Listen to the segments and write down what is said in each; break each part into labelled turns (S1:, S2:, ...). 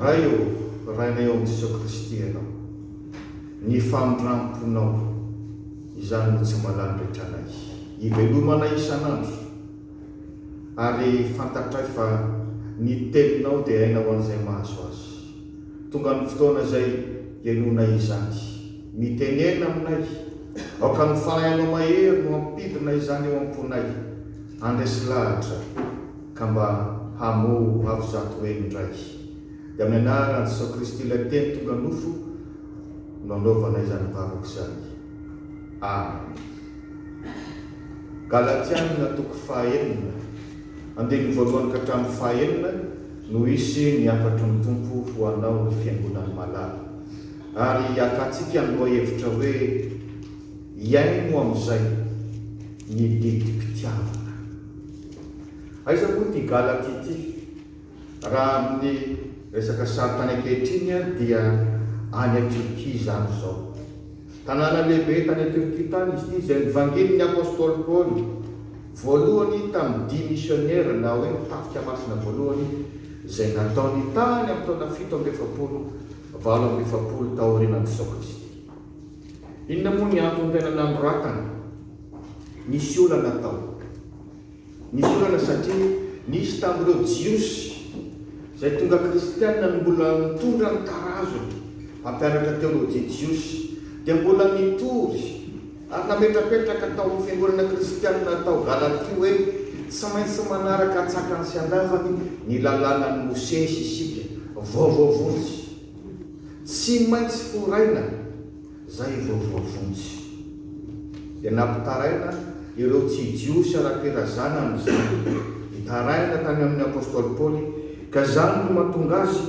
S1: raio rainay eo amin'ny Jesosy Kristy ianao, ny famindramponao izany no tsy malany retranay, ivelomanay isanandro, ary fantatray fa ny teninao dia hainao an'izay mahazo azy. Tonga ny fotoana izay ianonay izany, mitenena aminay, aoka ny fanahinao mahery no ampidina izany eo am-ponay, andresy lahatra ka mba hamoha avy zato hoe indray. Dia amin'ny anaran'i Jesosy Kristy ilay teny tonga nofo no anaovanay izany vavaka izany. Amen. Galatianina toko 5 andiny voalohany ka hatramin'ny 5 no isy ny afatry ny tompo ho anao ny fiangonany malala, ary akatsika ny loha hevitra hoe iaino amin'izay ny didim-pitiavana. Aiza moa ty Galatia ty? Raha amin'ny resaka sary tany ankehitriny dia any Turquie izany zao. Tanàna lehibe tany Turquie tany izy ty, izay nivangilin'ny apôstôly Paoly voalohany tamin'ny 10 missionnaire na hoe tafika masina voalohany izay nataony tany amin'ny taona 770 taorianan'i Jesosy Kristy. Inona moa ny antony tena nanoratana? Nisy olana tao. Nisy olana satria nisy tamin'ireo jiosy izay tonga kristianina no mbola mitondra ny tarazony mampianatra teolojia jiosy, dia mbola mitory ary nametrapetraka tao amin'ny fiangonana kristianina tao Galatia hoe tsy maintsy manaraka atsakany sy andavany ny lalànan'ny Mosesy isika, vaovaovontsy, tsy maintsy foraina zay vaovaovontsy. Dia nampitaraina ireo tsy jiosy ara-pirazana amin'izany, itaraina tany amin'ny apôstôly Paoly, ka zany no mahatonga azy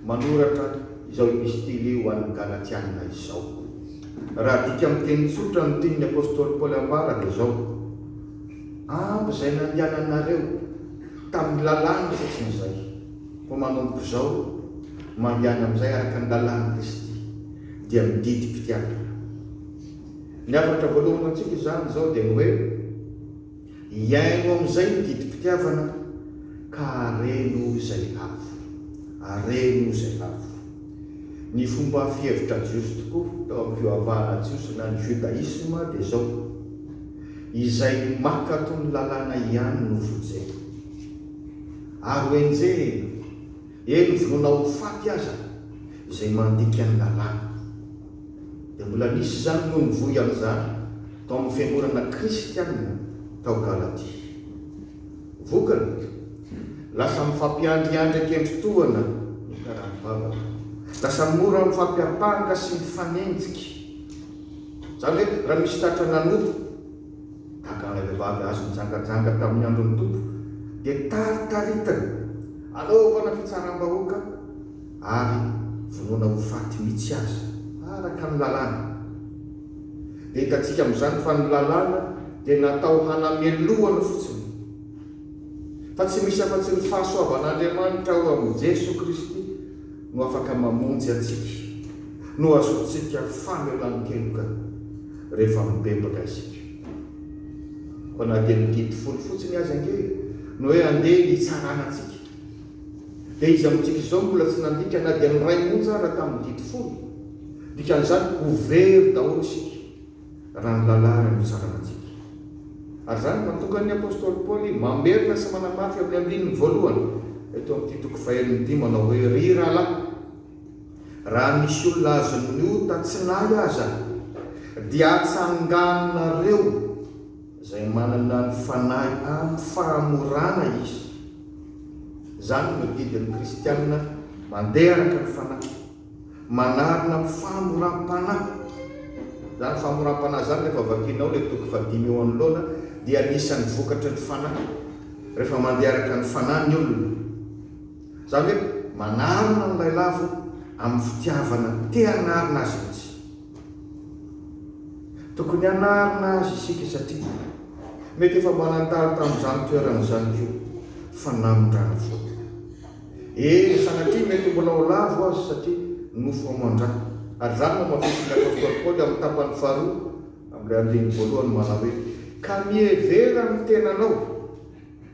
S1: manoratra izao epistily ho an'ny Galatianina izao. Raha dika amin'ny teny tsotra ny tian'ny apôstôly Paoly ambara dia zao: ampy izay nandiananareo tamin'ny lalàna fotsin'izay, ko manompo izao mandiana amin'izay araka ny lalàna Kristy dia mididim-pitiavana. Ny afatra voalohany antsika izany zao dia ny hoe iaino amin'izay mididim-pitiavana ka areno izay avo, areno izay avo. Ny fomba fihevitra jiosy tokoa tao amin'ny fivavahana jiosy na ny judaisme dia zao: izay maka tony lalàna ihany no vonjena, ary hoenjena eny vonona ho faty aza izay mandika ny lalàna. Dia mbola nisy zany no nivoy amin'izany tao amin'ny fiangonana kristianina tao Galatia. Vokany lasa mifampiandriandry ankendro-toana ny karam-bavaka, lasa mora mifampiapanga sy mifanenjika. Zany hoe raha misy tratra nanompo tahaka ny vehivavy azo mijangajanga tamin'ny andron'ny tompo dia taritaritana anaovana fitsaram-bahoaka ary vonoana ho faty mihitsy aza araka ny lalàna. Dia hitantsika amin'izany fa ny lalàna dia natao hanamelohana fotsiny, fa tsy misy afa-tsy ny fahasoavan'Andriamanitra ao amin'ny Jesosy Kristy no afaka mamonjy atsika, no azontsika famelan-keloka rehefa mibebaka isika. Fa na dia mididy folo fotsiny azy ange no hoe andeha hitsarana atsika. Dia izy amintsika izao mbola tsy nandika na dia ny ray monja raha tamin'ny didy folo, dikan'izany ho very daholo isika raha ny lalàna no tsarana atsika. Ary zany mahatonga ny apôstôly Paoly mamerina sy manamafy amin'ny andininy voalohany eto amin'ny toko 5 manao hoe: ry rahalahy, raha misy olona azon'ny ota tsy nahy aza dia atsanganareo izay manana ny fanahy amin'ny fahamorana izy. Zany no didin'ny kristianina mandeha araka ny fanahy, manarina amin'ny fahamoram-panahy. Zany fahamoram-panahy zany rehefa vakinao ilay toko 5 eo anoloana dia anisan'ny vokatra ny fanahy rehefa mandeha araka ny fanahy ny olona. Zany hoe manarina ny lailavo amin'ny fitiavana te hanarina azy mihitsy. Tokony hanarina azy isika satria mety efa manantara tamin'izany toerana izany io fa namondrana foana. Sanatria mety mbola ho lavo azy satria nofo aman-drano. Ary zany no mahafisin'ny apôstôly Paoly amin'ny tapany faharoa amin'ilay andiny voalohany manao hoe: ka mievera amin'ny tenanao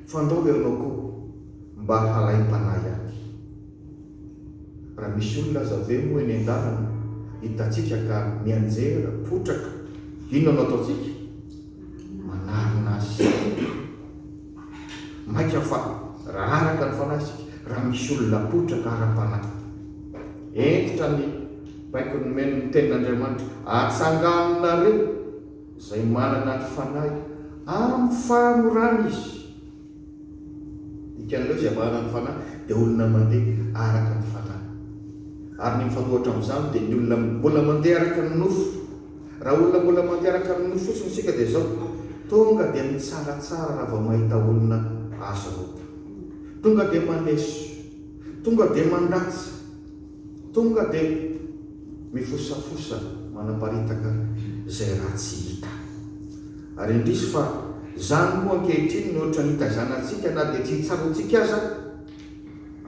S1: fa ndao ianao koa mba halaim-panahy ihany. raha misy olona aza ve moa eny an-dalana hitatsika ka mianjera potraka, inona no ataotsika? Manarina azy. Maika fa raha araka ny fanasika raha misy olona potraka ara-panahy entitra ny baiko ny meno ny tenin'Andriamanitra atsanganonareo izay manana ny fanahy amin'ny famorana izy. Ikan'ireo izay manana ny fanahy dia olona mandeha araka ny fanahy. Ary ny mifanohatra amin'izany dia ny olona mbola mandeha araka ny nofo. Raha olona mbola mandeha araka ny nofo fotsiny isika dia izao, tonga dia mitsaratsara raha vao mahita olona azo rota. Tonga dia maneso, tonga dia mandatsa, tonga dia mifosafosa manaparitaka izay raha tsy hita. Ary indrisy fa zany moa ankehitriny ny ohatra ny hitazanantsika na dia tsy hitsaroantsika aza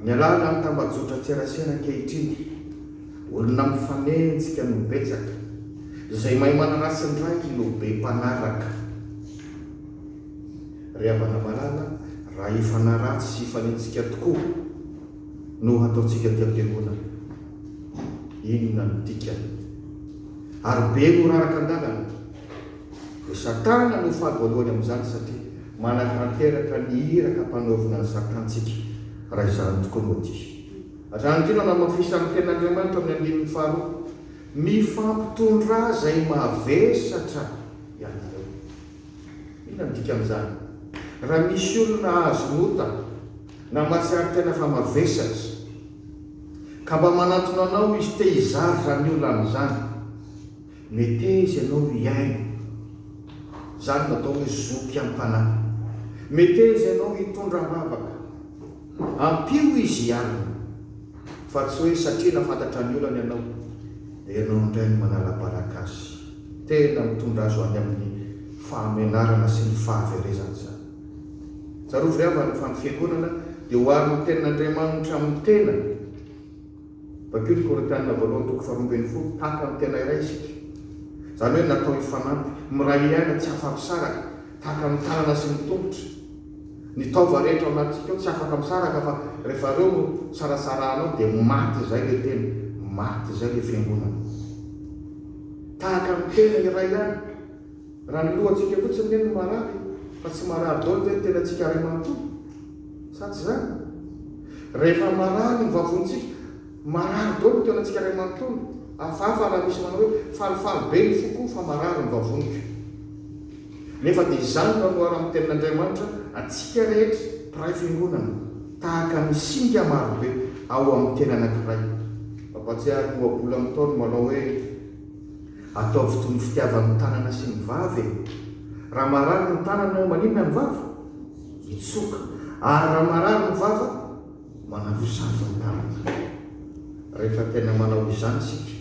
S1: ny alala ny tambajotra tserasena ankehitriny. Olona mifanenjika no betsaka, izay mahay manaratsy ny ray no be mpanaraka. Ry havana malala, raha ifanaratsy sy ifanenjika tokoa no ataontsika ty am-piangonana, inona no dikany? Ary be no raraka an-dalana. Dia Satana no faly voalohany amin'izany satria manatanteraka ny iraka mpanaovina ny Satantsika raha izany tokoa no ity. Raha ndrina namafisa amin'ny tenin'Andriamanitra amin'ny andininy faharoa, mifampitondra izay mavesatra ianareo. Inona no dika amin'izany? Raha misy olona azo nota na mahatsiaro tena fa mavesatra ka mba manantona anao izy te hizary zany olona amin'izany, mety izy ianao hiaino. Zany natao hoe zoky amin'ny mpanahy. Mety izy ianao hitondra mavaka, ampio izy hiarina. Fa tsy hoe satria nafantatra ny olana ianao dia ianao indray no manala-baraka azy. Tena mitondra azo any amin'ny fahamenarana sy ny fahaverezana zany. Tsarovy ry havana fa ny fiangonana dia ho ary ny tenin'Andriamanitra amin'ny tena. Bakeo ny Korintianina voalohany toko 12, tahaka amin'ny tena iray isika. Zany hoe natao hifanampy, miray aina tsy afa-misaraka, tahaka amin'ny tanana sy ny tongotra. Ny taova rehetra ao anatintsika ao tsy afaka misaraka fa rehefa reo no sarasaranao dia maty izay le tena, maty izay le fiangonana. Tahaka amin'ny tena iray ihany. Raha ny lohantsika fotsiny hoe no marary, fa tsy marary daholo hoe tena tsika ray manontolo. Sa tsy zany? Rehefa marary ny vavontsika, marary daholo tena tsika ray manontolo. Hafahafa raha misy manao hoe falifaly be ny foko fa marary ny vavonika. Nefa dia izany no anohara amin'ny tenin'Andriamanitra atsika rehetra mpiray fiangonana tahaka ny singa marobe ao amin'ny tena anankiray. Mampatsiaro moabola amin'ny taona manao hoe ataovy toy ny fitiavan'ny tanana sy ny vavy. Raha marary ny tanana maninona ny vava? Hitsoka. Ary raha marary ny vava, manavosavy ny tanana. Rehefa tena manao izany sika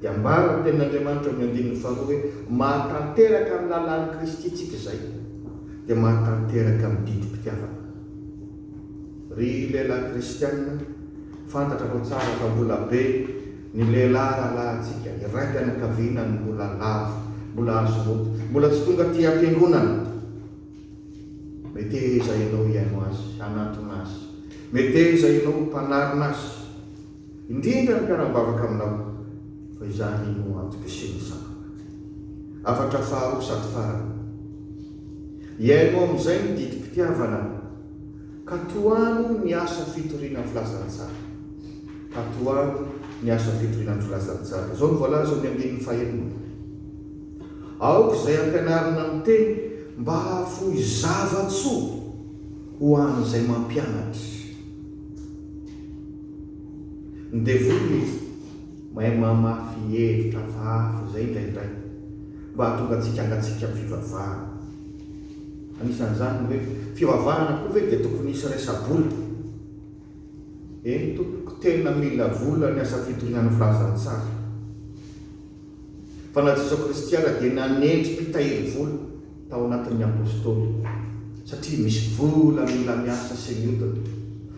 S1: dia ambara ny tenin'Andriamanitra amin'ny andininy faharoa hoe mahatanteraka amin'ny lalàn'i Kristy tsika izay dia mahatanteraka amin'ny didim-pitiavana. Ry lehilahy kristianina, fantatra fa tsara fa mbola be ny lehilahy rahalahintsika, iray fianakaviana ny mbola lavo, mbola azo rota, mbola tsy tonga ty am-piangonana. Mety eza ianao hiaino azy, hanatona azy. Mety eza ianao mpanarina azy. Indrindra ny mpiara-bavaka aminao, fa izany no antoka sy ny saka. Afatra faharoa sady farany. Iainao amin'izay ny didim-pitiavana, ka toano ny asa fitoriana filazantsara. Ka toano ny asa fitoriana filazantsara. Zao ny voalaza ny andininy fahaenina. Aoka izay ampianarina amin'ny teny mba hahafohy zavatsoa ho an'izay mampianatra. Ny devoly mahay mamafy hevitra hafahafa izay indraindray mba hahatonga antsika angatsika amin'ny fivavahana. Anisan'izany hoe fivavahana koa ve dia tokony hisy resa-bola. Eny tompoko tena mila vola ny asa fitoriana filazantsara. Fa na Jesosy Kristy ara dia nanendry mpitahiry vola tao anatin'ny apôstôly satria misy vola mila miasa sy miodina.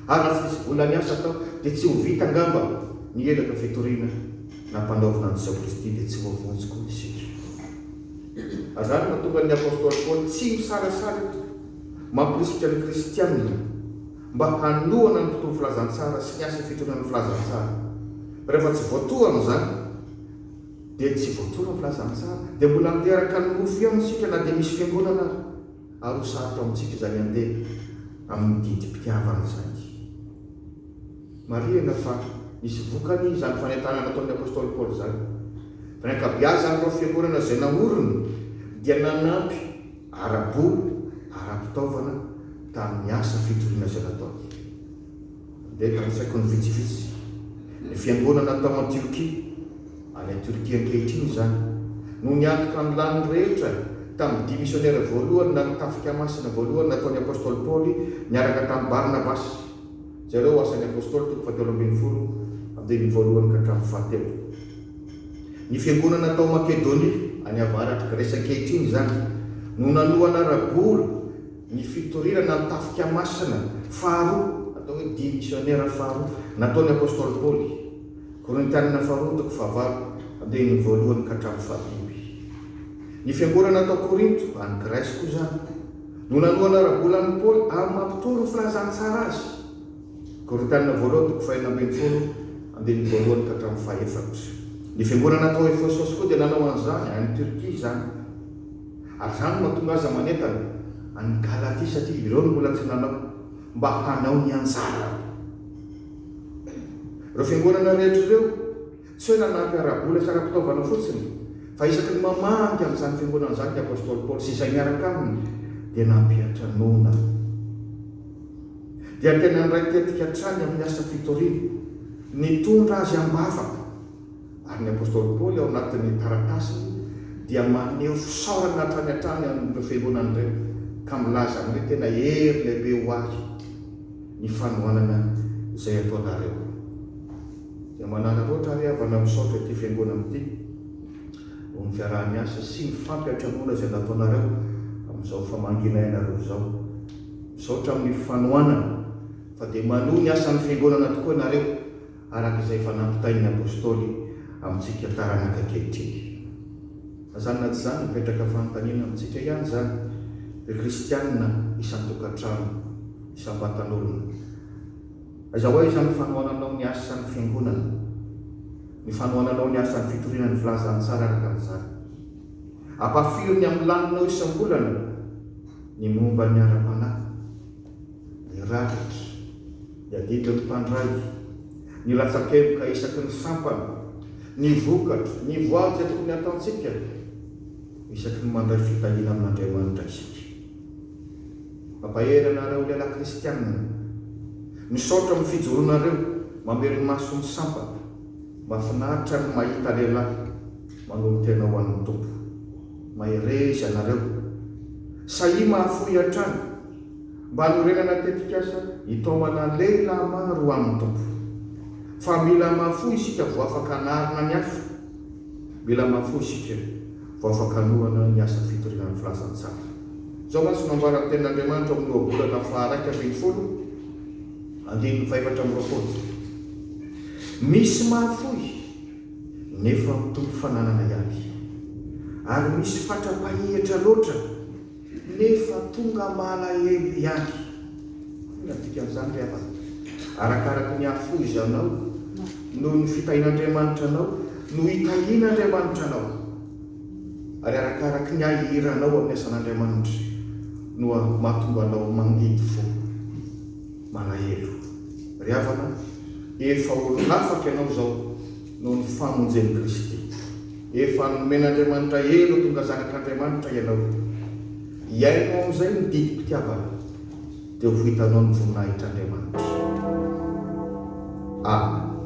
S1: Ary raha tsy misy vola miasa tao dia tsy ho vita angamba ny elaka fitoriana na mpanaovina ny Jesosy Kristy dia tsy voavonjy koa isika. Azany mahatonga ny apôstôly Paoly tsy misarasara mamporisika ny kristianina mba hanohana ny tontolo filazantsara sy ny asa fitoriana ny filazantsara rehefa tsy voatohana zany dia tsy voatohana filazana tsara dia mbola miteraka ny mofo ihany sika na dia misy fiangonana ary ho sarotro amintsika zany andeha amin'ny didim-pitiavana zany. Marihana fa misy vokany zany fanentanana nataon'ny apôstôly Paoly zany. Fanenkabiazany reo fiangonana izay namorony dia nanampy ara-bola ara-pitaovana tamin'ny asa fitoriana izay nataony. Dia tamisaiko ny vitsivitsy ny fiangonana tao Antiokia any Turkia ankehitriny zany no niantoka ny lany rehetra tamin'ny dimisionnaire voalohany na mitafika masina voalohany nataon'ny apôstôly Paoly niaraka tamin'ny Barnabasy. Zareo asan'ny apôstôly toko 17 amin'ny voalohany ka hatramin'ny fahatelo. Ny fiangonana tao Makedonia any avaratra Grèce ankehitriny zany no nalohana ara-bola ny fitoriana mitafika masina faharoa atao hoe dimisionnaire faharoa nataon'ny apôstôly Paoly. Korintianina faharoa toko 9 amin'ny voalohany ka hatramin'ny fahatelo. Ny fiangonana tao Korinto any Grèce koa zany no nalohana ara-bola amin'ny Paoly amin'ny mampitoro filazantsara azy. Korintianina voalohany toko 1 amin'ny voalohany ka hatramin'ny fahaefatra. Ny fiangonana tao Efesosy koa dia nanao an'izany any Turkia zany. Ary zany mahatonga azy manentana any Galatia satria ireo no mbola tsy nanao mba hanao ny anjara. Ireo fiangonana rehetra ireo tsy hoe nanampy ara-bola sy ara-pitaovana fotsiny fa isaky ny mamangy amin'izany fiangonana zany ny apôstôly Paoly sy izay miaraka aminy dia nampiatra nona. Dia tena ndray tetika hatrany amin'ny asa fitoriana nitondra azy ambavaka. Ary ny apôstôly Paoly ao anatin'ny taratasiny dia maneho fisaorana hatrany amin'ireo fiangonana ireo ka milaza amin'ny tena hery lehibe ho azy ny fanohanana izay ataonareo. Dia manana loatra ary avana misaotra ity fiangonana ity ho ny fiaraha-miasa sy ny fampiatramonana izay nataonareo amin'izao famangina ianareo izao. Misaotra amin'ny fanohanana fa dia manohy ny asan'ny fiangonana tokoa ianareo arak'izay fanampitain'ny apôstôly amintsika taranaka ankehitriny. Zany na tsy zany mipetraka fanontaniana amintsika ihany zany ny kristianina isan-tokantrano isam-batan'olona. Azahoa izany fanohananao ny asan'ny fiangonana, ny fanohananao ny asan'ny fitoriana ny filazantsara araka an'izany. Ampafiriny amin'ny laninao isam-bolana ny momba ny ara-panahy, ny rakitra, ny adidin'ny mpandray, ny latsakemboka isaky ny sampana, ny vokatra, ny voaly izay tokony ataontsika isaky ny mandray fitahina amin'Andriamanitra isika. Mampahery anareo lehilahy kristianina, misaotra amin'ny fijoroanareo mamelony maso ny sampana, mahafinaritra ny mahita lehilahy manolo tena ho an'ny tompo. Maherezy anareo sahy mahafoy hatrany mba hanorenana tetikasa hitaomana lehilahy maro ho amin'ny tompo. Fa mila mahafoy isika vo afaka hanarina ny hafa, mila mahafoy isika vo afaka halohana ny asa fitoriana ny filazantsara. Zao mantsy nambaran'ny tenin'Andriamanitra amin'ny lohabolana faha 1:7 misy mahafoy nefa mitombo fananana ihany, ary misy fatra-pahihatra loatra nefa tonga malahelo ihany. Inatika an'izany rehefa arakaraky ny hafoy izy anao noho ny fitahin'Andriamanitra anao no hitahin'Andriamanitra anao, ary arakaraky ny ahiranao amin'ny asan'Andriamanitra no mahatonga anao mangidy fo malahelo. Ry havana, efa olonafaka ianao zao noho ny famonjen'i Kristy, efa nomen'Andriamanitra elo tonga zanak'Andriamanitra ianao. Iainao amin'izay ny didim-pitiavana dia ho hitanao ny voninahitr'Andriamanitra. Amen.